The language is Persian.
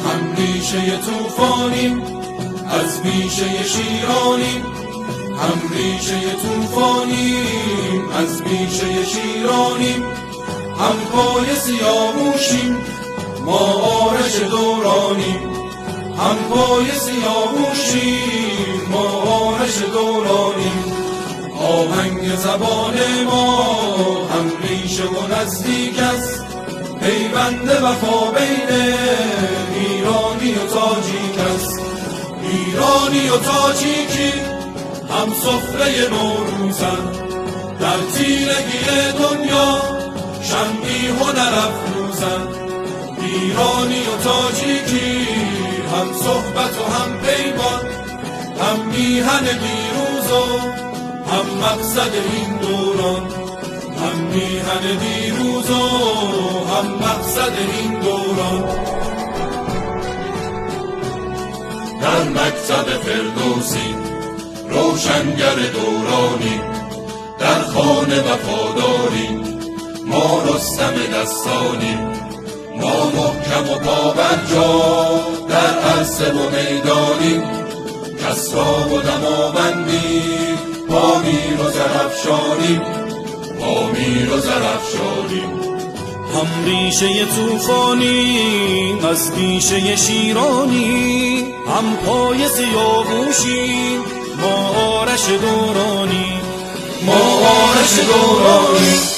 هم ریشه طوفانیم از بیشه شیرانیم، هم ریشه طوفانیم از بیشه شیرانیم، هم پای سیاوشیم ما آرش دورانیم، هم پای سیاوشیم ما آرش دورانیم. آهنگ زبان ما هم ریشه و نزدیک است، پیوند وفا بین ایرانی و تاجیک است. ایرانی و تاجیکی هم سفره نوروزند، در تیرگی دنیا شمعی هنر افروزند. ایرانی و تاجیکی هم صحبت و هم پیمان، هم میهن دیروز و هم مقصد این دوران، هم میهن دیروز و هم مقصد این دوران. در مکتب فردوسی روشنگر دورانی، در خانه وفاداریم ما رستم دستانیم، ما محکم و پابرجا در عرصه و میدانیم، کسرا و دماوندیم با میر و زرافشانیم، با میر و زرافشانیم. هم ریشه طوفانیم از بیشه شیرانیم، هم پای سیاوشیم ما آرش دورانیم، ما آرش دورانیم.